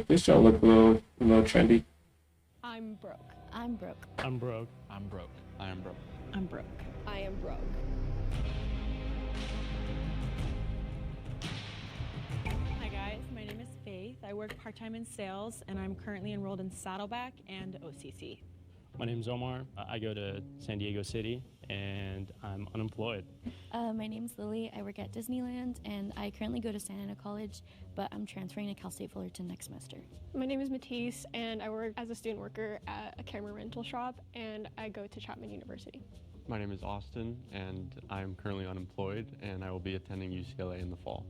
This show look a little trendy. I'm broke. I'm broke. I'm broke. I'm broke. I am broke. I'm broke. I am broke. Hi guys, my name is Faith. I work part-time in sales and I'm currently enrolled in Saddleback and OCC. My name's Omar. I go to San Diego City and I'm unemployed. My name's Lily. I work at Disneyland and I currently go to Santa Ana College, but I'm transferring to Cal State Fullerton next semester. My name is Matisse and I work as a student worker at a camera rental shop and I go to Chapman University. My name is Austin and I'm currently unemployed and I will be attending UCLA in the fall.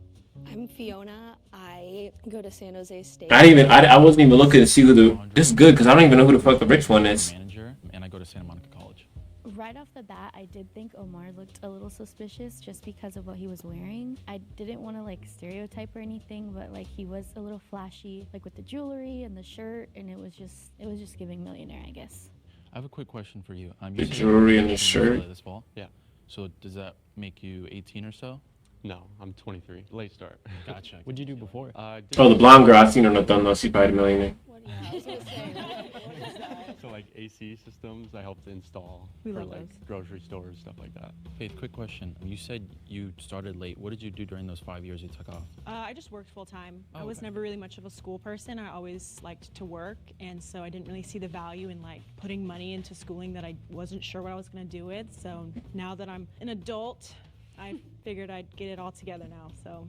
I'm Fiona. I go to San Jose State. I wasn't even looking to see who the. This is good because I don't even know who the fuck the rich one is. Manager, and I go to Santa Monica College. Right off the bat, I did think Omar looked a little suspicious just because of what he was wearing. I didn't want to like stereotype or anything, but like he was a little flashy, like with the jewelry and the shirt, and it was just giving millionaire, I guess. I have a quick question for you. The jewelry and the shirt. This fall? Yeah. So does that make you 18 or so? No, I'm 23. Late start. Gotcha. What'd you do before? Oh, the blonde girl. I seen her on the thumbnail. She's probably the millionaire. Yeah, I was gonna say, what is that? So like AC systems, I helped install We for love like those. grocery stores, stuff like that. Faith, quick question. You said you started late. What did you do during those 5 years you took off? I just worked full-time. I Oh, was okay. never really much of a school person. I always liked to work, and so I didn't really see the value in like putting money into schooling that I wasn't sure what I was going to do with. So now that I'm an adult, I figured I'd get it all together now. So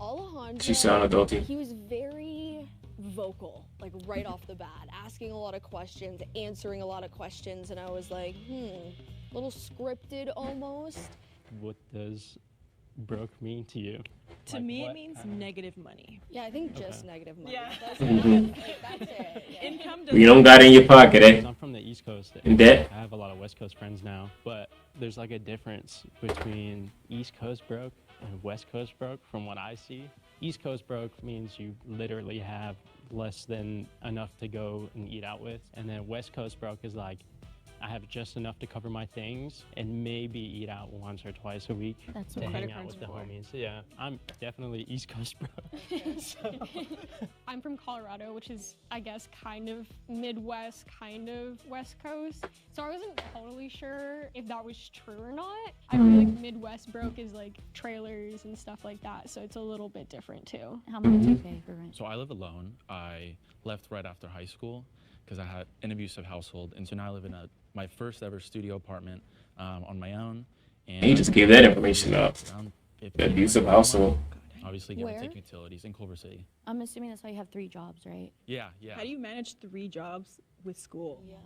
Alejandro, She sound adulty. he was very vocal, like right off the bat, asking a lot of questions, answering a lot of questions, and I was like, a little scripted almost. What does broke mean to you? to Like me, what it means kind of- negative money. Yeah, I think just Okay. negative money. Yeah. That's it. Yeah. Income You don't got it in your pocket, eh? I'm from the East Coast. In debt? I have a lot of West Coast friends now, but there's like a difference between East Coast broke and West Coast broke from what I see. East Coast broke means you literally have less than enough to go and eat out with. And then West Coast broke is like, I have just enough to cover my things and maybe eat out once or twice a week That's to what hang credit out with the cards homies. Yeah, I'm definitely East Coast broke. I'm from Colorado, which is, I guess, kind of Midwest, kind of West Coast. So I wasn't totally sure if that was true or not. I feel like Midwest broke is like trailers and stuff like that, so it's a little bit different too. How much do you pay for rent? So I live alone. I left right after high school because I had an abusive household, and so now I live in my first ever studio apartment on my own. And He just gave that information up. around The 15 abusive a household. month. Obviously, give and Where? take utilities in Culver City. I'm assuming that's why you have 3 jobs, right? Yeah, yeah. How do you manage 3 jobs with school? Yeah.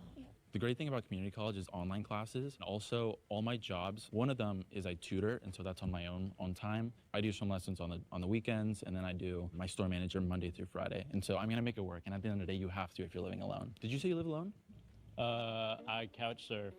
The great thing about community college is online classes. And also, all my jobs, one of them is I tutor, and so that's on my own on time. I do some lessons on the weekends, and then I do my store manager Monday through Friday. And so I'm gonna make it work. And at the end of the day, you have to if you're living alone. Did you say you live alone? I couch surf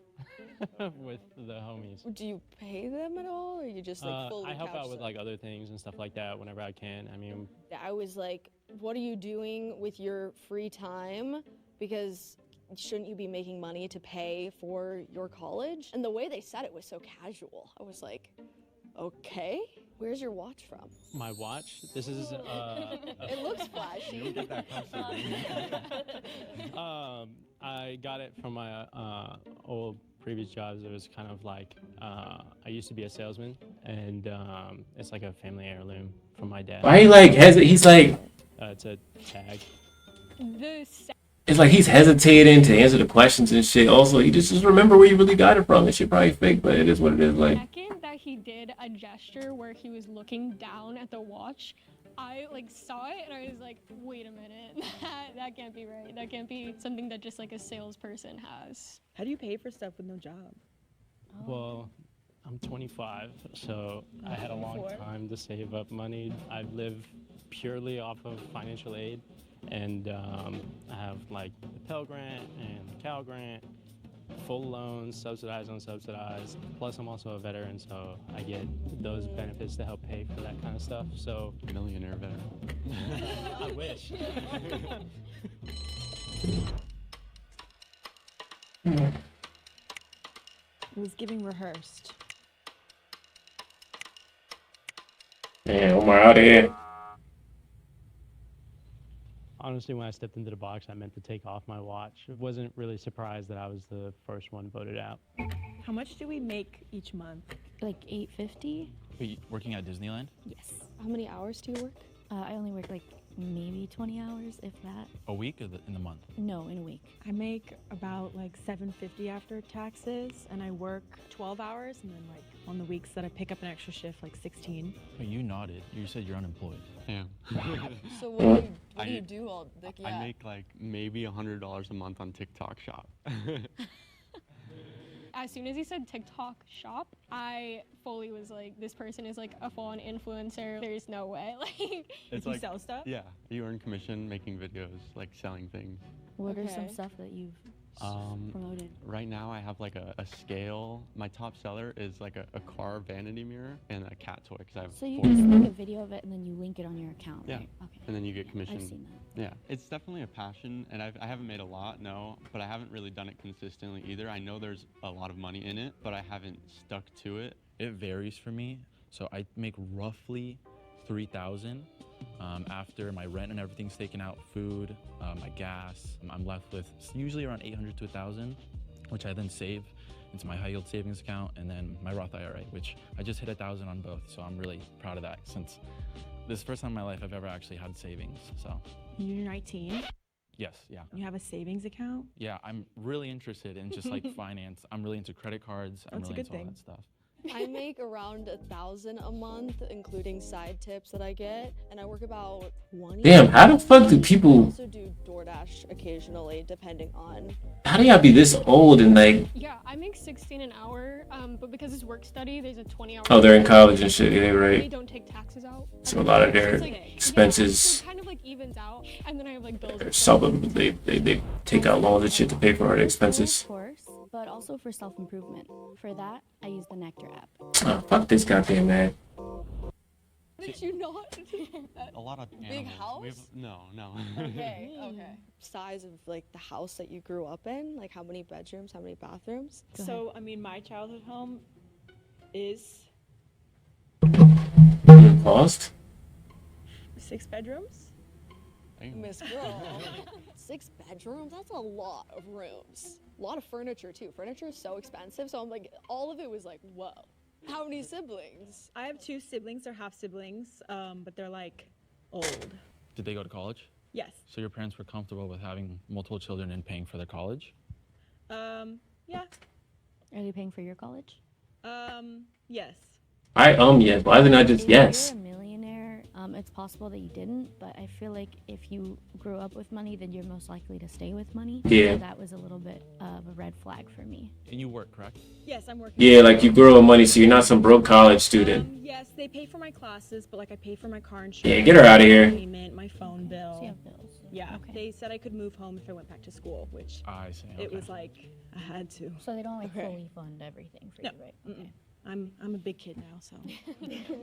with the homies. Do you pay them at all, or you just like fully I help couch out with surf? like other things and stuff like that whenever I can. I mean, I was like, what are you doing with your free time? Because shouldn't you be making money to pay for your college? And the way they said it was so casual. I was like, okay, where's your watch from? my watch. This is It looks flashy. I got it from my old previous jobs. It was kind of like I used to be a salesman, and it's like a family heirloom from my dad. Why he like he's like It's a tag. The it's like he's hesitating to answer the questions and shit. Also, he just remember where you really got it from. This shit probably fake, but it is what it is. Like second that he did a gesture where he was looking down at the watch, I like saw it and I was like, wait a minute, that can't be right. That can't be something that just like a salesperson has. How do you pay for stuff with no job? Well, I'm 25, so I had a long time to save up money. I live purely off of financial aid, and I have like the Pell Grant and the Cal Grant, full loans, subsidized, unsubsidized. Plus, I'm also a veteran, so I get those benefits to help pay for that kind of stuff. So Millionaire veteran. I wish. It was giving rehearsed. man, Omar out of here. Honestly, when I stepped into the box, I meant to take off my watch. I wasn't really surprised that I was the first one voted out. How much do we make each month? Like $850. Wait, working at Disneyland? Yes. How many hours do you work? I only work like maybe 20 hours, if that. A week or in the month? No, in a week. I make about like $750 after taxes, and I work 12 hours, and then like on the weeks that I pick up an extra shift, like 16. But you nodded. You said you're unemployed. Yeah. So what do you I- do all like I make like maybe $100 a month on TikTok Shop. As soon as he said TikTok shop, I fully was like, this person is like a full-on influencer. There's no way. Like, It's You like, sell stuff? yeah, you earn commission making videos, like selling things. What are some Okay. stuff that you've promoted? Right now I have like a scale. My top seller is like a car vanity mirror and a cat toy because I have So you 4 just cats. make a video of it and then you link it on your account, Yeah. right? Okay. And then you get I've commission. seen that. Yeah, it's definitely a passion, and I haven't made a lot, no, but I haven't really done it consistently either. I know there's a lot of money in it, but I haven't stuck to it. It varies for me. So I make roughly 3,000 after my rent and everything's taken out, food, my gas. I'm left with usually around 800 to 1,000, which I then save into my high yield savings account and then my Roth IRA, which I just hit 1,000 on both. So I'm really proud of that since this is the first time in my life I've ever actually had savings. So You're 19. yes, yeah. You have a savings account? Yeah, I'm really interested in just like finance. I'm really into credit cards. I'm That's a really good into all thing. that stuff. I make around 1,000 a month, including side tips that I get, and I work about 20. Damn, how the fuck do I people? also do DoorDash occasionally, depending on. How do y'all be this old and like? yeah, I make 16 an hour, but because it's work study, there's a 20-hour. Oh, they're in college and shit. Yeah, They right. don't take taxes out. So a lot of So their it's like, yeah, expenses. so it kind of like evens out, and then I have like bills. and Some stuff. of them they take out loans and shit to pay for our expenses. Of course, but also for self-improvement. For that, I use the Nectar app. Oh, fuck this goddamn man. Did you not? A lot of Big animals. house? No. Okay. Size of like the house that you grew up in, like how many bedrooms, how many bathrooms? Go So, I mean, my childhood home is Paused. 6 bedrooms. Damn. Miss Girl. 6 bedrooms? That's a lot of rooms. A lot of furniture too. Furniture is so expensive, so I'm like, all of it was like, whoa. How many siblings? I have 2 siblings or half siblings, but they're like old. Did they go to college? Yes. So your parents were comfortable with having multiple children and paying for their college? Yeah. Are they paying for your college? Yes. Yes. Why didn't I just If yes? you're a millionaire, it's possible that you didn't, but I feel like if you grew up with money, then you're most likely to stay with money. Yeah. So that was a little bit of a red flag for me. And you work, correct? Yes, I'm working. Yeah, like you grow up money, so you're not some broke college student. Yes, they pay for my classes, but like I pay for my car insurance. Yeah, get her outta here. Payment, my phone bill. So you have bills. Yeah. Okay. They said I could move home if I went back to school, which I see. it okay. was like I had to. So they don't like Okay. fully fund everything for No. you, right? Mm-mm. I'm a big kid now, so.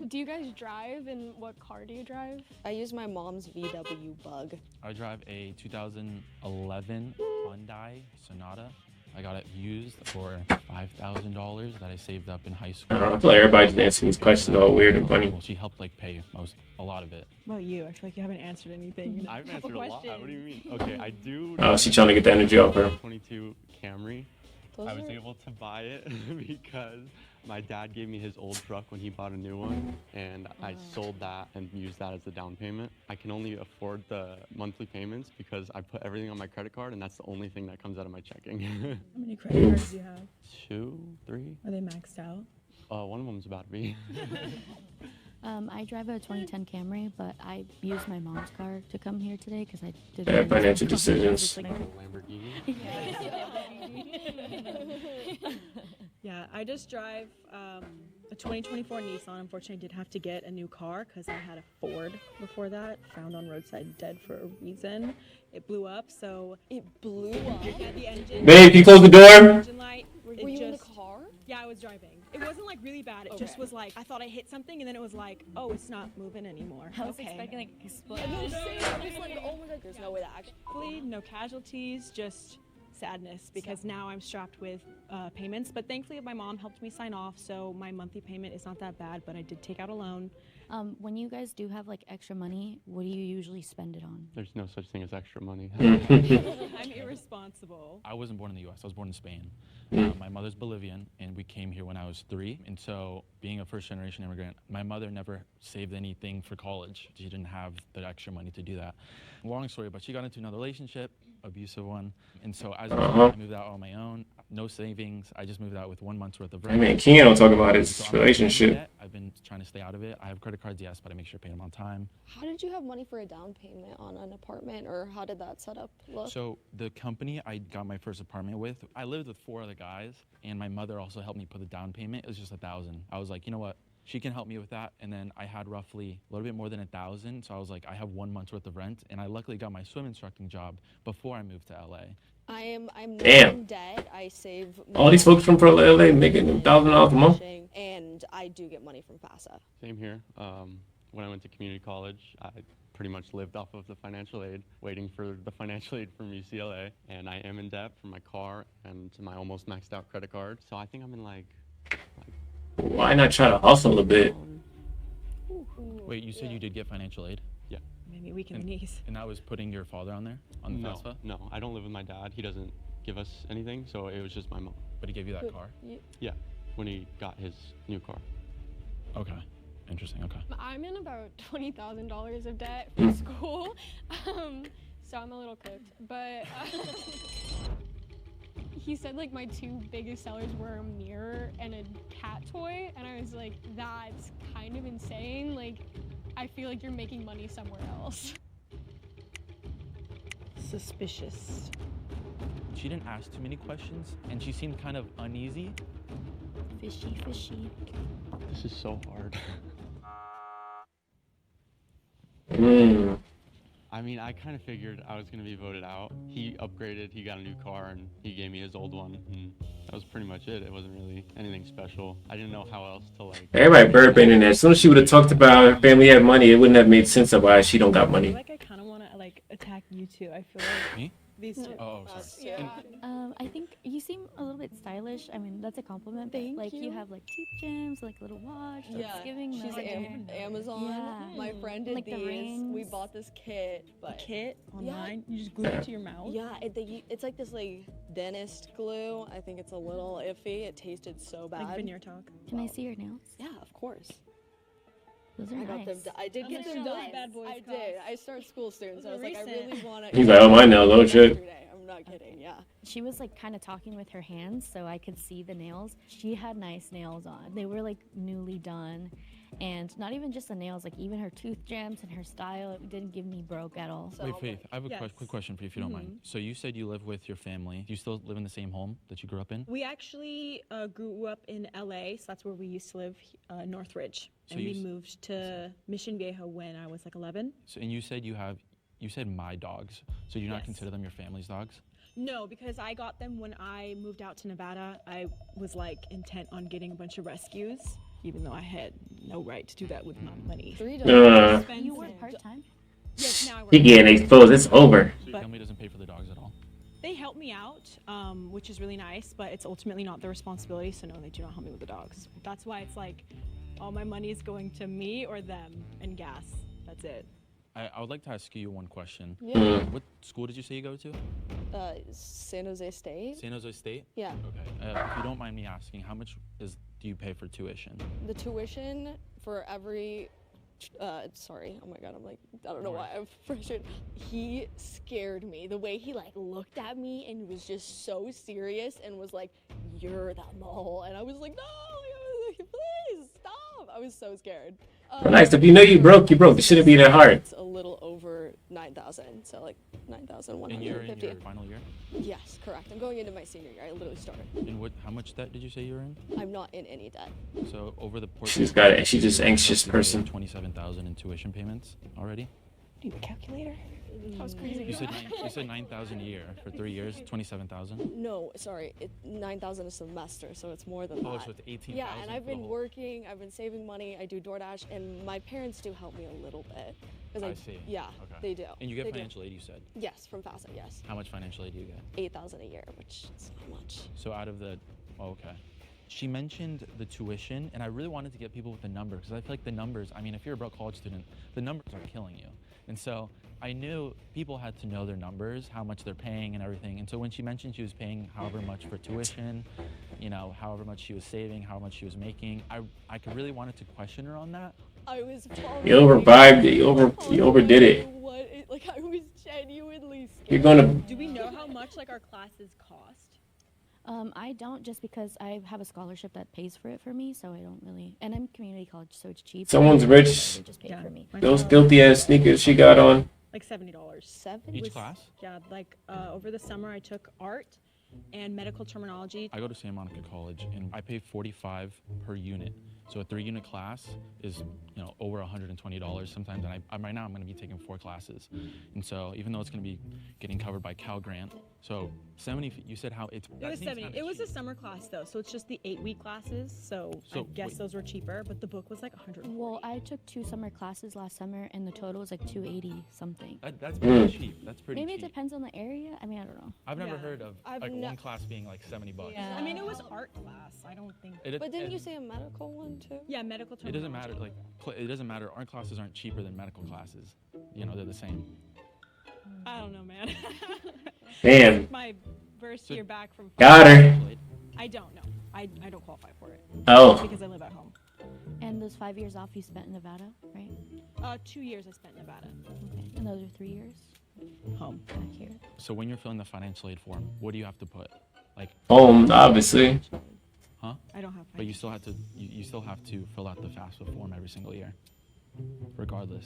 Do you guys drive, and what car do you drive? I use my mom's VW Bug. I drive a 2011 Hyundai Sonata. I got it used for $5,000 that I saved up in high school. I don't know, I feel like everybody's answering these questions all weird and funny. Well, she helped like pay a lot of it. What about you? I feel like you haven't answered anything. I've Couple answered a lot. What do you questions. mean? Okay, I do. Oh, she's trying to get the energy off her. 22 Camry. Those I was are- able to buy it because my dad gave me his old truck when he bought a new one, and I sold that and used that as the down payment. I can only afford the monthly payments because I put everything on my credit card, and that's the only thing that comes out of my checking. How many credit cards do you have? 2, 3. Are they maxed out? One of them's about to be. I drive a 2010 Camry, but I used my mom's car to come here today because I didn't. Yeah, really financial want to come here. decisions. It's like- Lamborghini. Yeah, I just drive a 2024 Nissan. Unfortunately, I did have to get a new car because I had a Ford before that, found on roadside dead for a reason. It blew up, so It blew up. yeah, the engine. Babe, can you close the door? Engine light. Were it you in the just- car? Yeah, I was driving. It wasn't like really bad. It just Okay. was like I thought I hit something, and then it was like, oh, it's not moving anymore. I was Okay. expecting like explode. I was like, oh my god, there's no way that actually. Thankfully, no casualties, just sadness because now I'm strapped with payments. But thankfully, my mom helped me sign off, so my monthly payment is not that bad. But I did take out a loan. When you guys do have like extra money, what do you usually spend it on? There's no such thing as extra money. I'm irresponsible. I wasn't born in the U.S. I was born in Spain. My mother's Bolivian, and we came here when I was 3. And so, being a first-generation immigrant, my mother never saved anything for college. She didn't have the extra money to do that. Long story, but she got into another relationship, abusive one. And so, as a result, I moved out on my own. No savings. I just moved out with 1 month's worth of rent. I mean, Ken don't talk about his So I'm relationship. debt. I've been trying to stay out of it. I have credit cards, yes, but I make sure to pay them on time. How did you have money for a down payment on an apartment, or how did that setup look? So the company I got my first apartment with, I lived with 4 other guys, and my mother also helped me put the down payment. It was just $1,000. I was like, you know what? She can help me with that. And then I had roughly a little bit more than $1,000. So I was like, I have 1 month's worth of rent. And I luckily got my swim instructing job before I moved to LA. I'm not Damn. in debt. I save All these folks from LA making $1,000 a month. and I do get money from FAFSA. Same here. When I went to community college, I pretty much lived off of the financial aid, waiting for the financial aid from UCLA. And I am in debt for my car and my almost maxed out credit card. So I think I'm in like Why not try to hustle a bit? Wait, you said you did get financial aid? yeah. Maybe weak in the knees. And that was putting your father on there? On the No, FAFSA? no, I don't live with my dad. He doesn't give us anything, so it was just my mom. But he gave you that car? Yeah, when he got his new car. Okay. Interesting. Okay. I'm in about $20,000 of debt for school, so I'm a little cooked. But he said like my 2 biggest sellers were a mirror and a cat toy, and I was like, that's kind of insane. Like, I feel like you're making money somewhere else. Suspicious. She didn't ask too many questions, and she seemed kind of uneasy. Fishy, fishy. This is so hard. Mm. I mean, I kind of figured I was going to be voted out. He upgraded, he got a new car, and he gave me his old one. And that was pretty much it. It wasn't really anything special. I didn't know how else to like... Everybody burping in there. As soon as she would have talked about her family had money, it wouldn't have made sense of why she don't got I money. feel like I kind of want to like attack you two. I feel like Me? these two. Oh, sorry. Yeah. I think you seem a little bit stylish. I mean, that's a compliment. But, Thank like you. you have like teeth gems, like little watch. Yeah, It's giving she's millennial. Amazon. Yeah. My friend did Like the these. We rings. bought this kit, but Kit online. You just glue it to your mouth. yeah, it's like this like dentist glue. I think it's a little iffy. It tasted so bad. Like veneer talk. Can I see your nails? Yeah, of course. Those are I got nice. them. I did How get much them do those done. bad boys I did. cost? I start school soon, so Those I are was like, I recent. really want to. He's like, oh, my nails, oh shit. I'm not kidding. Yeah. She was like kind of talking with her hands, so I could see the nails. She had nice nails on. They were like newly done, and not even just the nails, like even her tooth gems and her style. It didn't give me broke at all. So Wait, Faith, I have a Yes. quick question for you if you don't mind. So you said you live with your family. Do you still live in the same home that you grew up in? We actually grew up in LA, so that's where we used to live, Northridge. So And you we s- moved to Mission Viejo when I was like 11. So, and you said you said my dogs. So do you not Yes. consider them your family's dogs? No, because I got them when I moved out to Nevada. I was like intent on getting a bunch of rescues, even though I had no right to do that with my money. You work Expensive. part time. Yes, now I work. He getting exposed. It's over. So your But- family doesn't pay for the dogs at all? They help me out, which is really nice, but it's ultimately not their responsibility, so no, they do not help me with the dogs. That's why it's like all my money is going to me or them and gas. That's it. I would like to ask you one question. Yeah. What school did you say you go to? San Jose State. San Jose State? Yeah. Okay. If you don't mind me asking, how much do you pay for tuition? The tuition for every. Sorry. Oh my God. I'm like, I don't know why I'm frustrated. He scared me. The way he like looked at me and was just so serious and was like, "You're the mole," and I was like, "No, please stop." I was so scared. Well, nice. If you know you broke, you broke. It shouldn't be that hard. It's a little over 9,000, so like And you're in 9,150. your final year? Yes, correct. I'm going into my senior year. I literally started. And how much debt did you say you were in? I'm not in any debt. So over the course She's got it. She's just anxious person. 27,000 in tuition payments already. Do you have a calculator? That was crazy. You said 9,000 a year for 3 years, 27,000. No, sorry, 9,000 a semester, so it's more than Oh, that. so it's 18,000. Yeah, and I've for the been whole- working, I've been saving money, I do DoorDash, and my parents do help me a little bit. 'Cause I see. Yeah, Okay. they do. And you get They do. financial aid, you said. Yes, from FAFSA, yes. How much financial aid do you get? 8,000 a year, which is not much. So out of the, oh, okay. She mentioned the tuition, and I really wanted to get people with the number because I feel like the numbers, I mean, if you're a broke college student, the numbers are killing you. And so I knew people had to know their numbers, how much they're paying and everything. And so when she mentioned she was paying however much for tuition, you know, however much she was saving, how much she was making, I really wanted to question her on that. I was You overvibed it. You overdid it. Like I was genuinely scared. You're gonna. Do we know how much like our classes cost? I don't, just because I have a scholarship that pays for it for me, so I don't really. And I'm community college, so it's cheap. Someone's rich. They just pay for me. Those filthy ass sneakers she got on. Like $70. Each class? Yeah, like over the summer I took art and medical terminology. I go to Santa Monica College, and I pay $45 per unit. So a 3-unit class is, you know, over $120 sometimes. And right now I'm going to be taking 4 classes. And so even though it's going to be getting covered by Cal Grant, so 70, you said how it's... It was 70. It was a summer class though, so it's just the 8-week classes. So I guess wait. those were cheaper, but the book was like $100. Well, I took 2 summer classes last summer, and the total was like $280 something. That's pretty cheap. That's pretty Maybe cheap. it depends on the area. I mean, I don't know. I've never heard of like one class being like $70. I mean, it was art class. I don't think. But didn't you say a medical one too? Yeah, medical It terminology. doesn't matter. Like it doesn't matter. Art classes aren't cheaper than medical classes. You know, they're the same. I don't know, man. Damn. My first year back from. Got her. I don't know. I don't qualify for it. Oh. Because I live at home. And those 5 years off you spent in Nevada, right? 2 years I spent in Nevada. Okay. And those are 3 years Home. back here. So when you're filling the financial aid form, what do you have to put? Like Home, obviously. Huh? I don't have. But you still have to. You still have to fill out the FAFSA form every single year, regardless.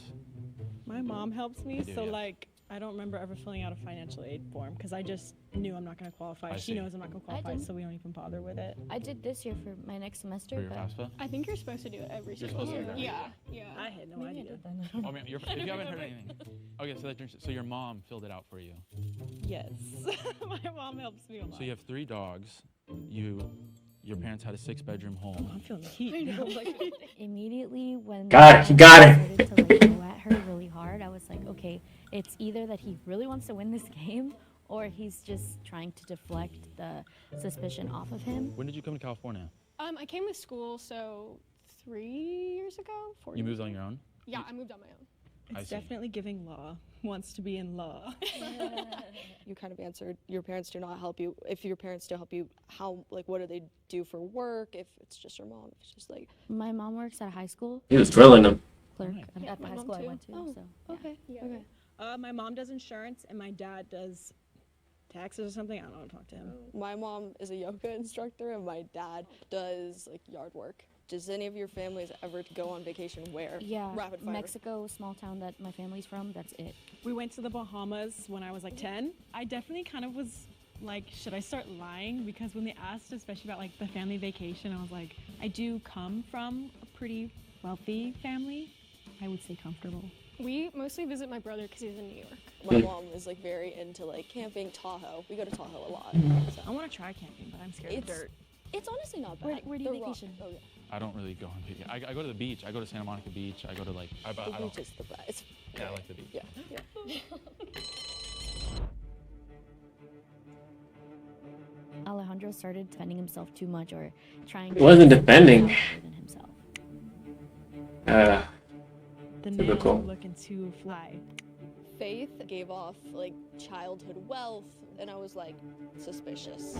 My mom helps me, do, so yeah. like I don't remember ever filling out a financial aid form because I just knew I'm not going to qualify. I She see. knows I'm not going to qualify, didn't. so we don't even bother with it. I did this year for my next semester, For your but FAFSA? I think you're supposed to do it every single supposed to year. do that every Yeah, yeah. I had no maybe I idea. did then. Oh man, if you haven't heard anything. Okay, so your mom filled it out for you. Yes, my mom helps me a lot. So you have 3 dogs. Your parents had a 6-bedroom home. I'm feeling the heat. now. Immediately when Got it, he got I it. started to like, go at her really hard, I was like, okay, it's either that he really wants to win this game, or he's just trying to deflect the suspicion off of him. When did you come to California? I came with school, so 3 years ago, 4 You years moved on ago. your own? Yeah, I moved on my own. I It's see. definitely giving law. Wants to be in law. You kind of answered your parents do not help you. If your parents do help you, how, like, what do they do for work? If it's just your mom, it's just like. My mom works at a high school He was drilling them. clerk Nice. at the my high mom school I too. went to. Oh, So yeah. okay. Yeah. Okay. My mom does insurance, and my dad does taxes or something. I don't know how to talk to him. My mom is a yoga instructor, and my dad does like yard work. Does any of your families ever go on vacation where? Yeah, Rapid fire. Mexico, small town that my family's from. That's it. We went to the Bahamas when I was like 10. I definitely kind of was like, should I start lying? Because when they asked, especially about like the family vacation, I was like, I do come from a pretty wealthy family. I would say comfortable. We mostly visit my brother because he's in New York. My mom is like very into like camping, Tahoe. We go to Tahoe a lot. So. I want to try camping, but I'm scared of It's dirt. It's honestly not bad. Where do you The rock- vacation? Oh yeah, I don't really go on vacation. I go to the beach. I go to Santa Monica Beach. I go to like. I the don't. beach is the best. It's, Yeah, I like the beach. yeah, yeah. Alejandro started defending himself too much, or trying. He wasn't defending. Than himself. The Typical. nails looking to fly. Faith gave off like childhood wealth, and I was like suspicious.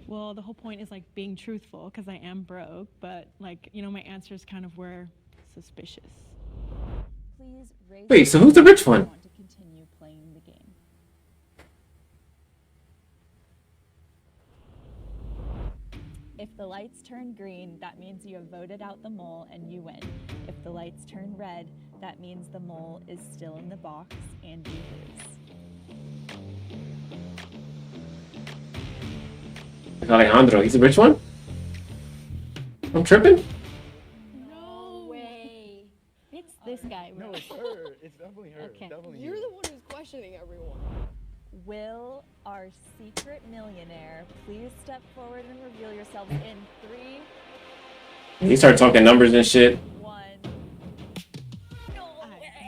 Well, the whole point is like being truthful because I am broke, but like, you know, my answers kind of were suspicious. Please raise Wait, so who's the rich one? want to continue playing the game. If the lights turn green, that means you have voted out the mole and you win. If the lights turn red, that means the mole is still in the box and you lose. Alejandro, he's the rich one? I'm tripping? No way. It's this guy. No, bro. it's her. It's definitely her. Okay. Definitely You're you. the one who's questioning everyone. Will our secret millionaire please step forward and reveal yourselves in 3, He started talking numbers and shit. 1.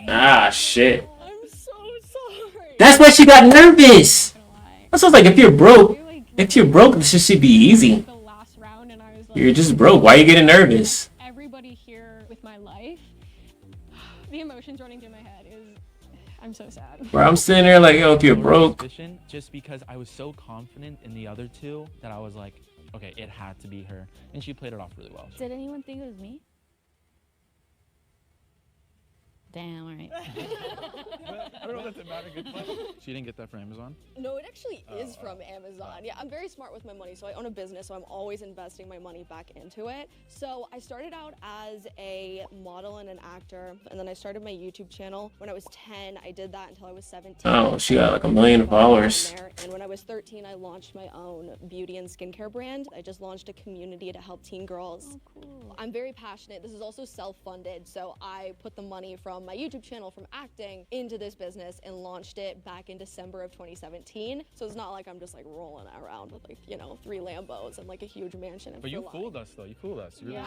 Ah, shit. I'm so sorry. That's why she got nervous. Why? That sounds like if you're broke, You're like If you're broke, this should be easy. The last round, and I was like, You're just broke. Why are you getting nervous? everybody here with my life. The emotions running through my head is, I'm so sad. Bro, I'm sitting there like, yo, if you're broke. Just because I was so confident in the other two that I was like, okay, it had to be her. And she played it off really well. Did anyone think it was me? Damn, all right. I don't know if that's a good question. She didn't get that from Amazon? No, it actually is from Amazon. Yeah, I'm very smart with my money, so I own a business, so I'm always investing my money back into it. So I started out as a model and an actor, and then I started my YouTube channel when I was 10. I did that until I was 17. Oh, she got like 1 million followers. And when I was 13, I launched my own beauty and skincare brand. I just launched a community to help teen girls. Oh, cool. I'm very passionate. This is also self-funded, so I put the money from my YouTube channel from acting into this business and launched it back in December of 2017. So it's not like I'm just like rolling around with like, 3 Lambos and like a huge mansion. But you fooled us though. You fooled us. You really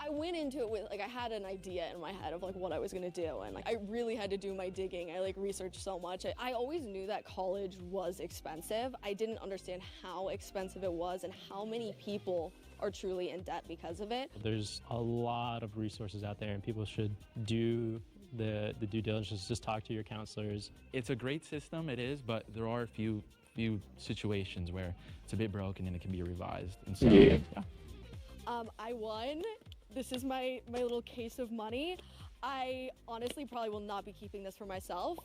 I went into it with like I had an idea in my head of like what I was gonna do, and like I really had to do my digging. I like researched so much. I always knew that college was expensive. I didn't understand how expensive it was and how many people are truly in debt because of it. There's a lot of resources out there, and people should do the due diligence. Just talk to your counselors. It's a great system, it is, but there are a few situations where it's a bit broken and it can be revised. And so, Yeah. I won. This is my little case of money. I honestly probably will not be keeping this for myself,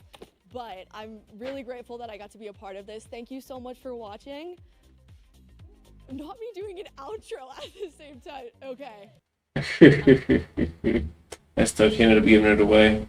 but I'm really grateful that I got to be a part of this. Thank you so much for watching. Not me doing an outro at the same time. Okay. That's tough. She ended up giving it away.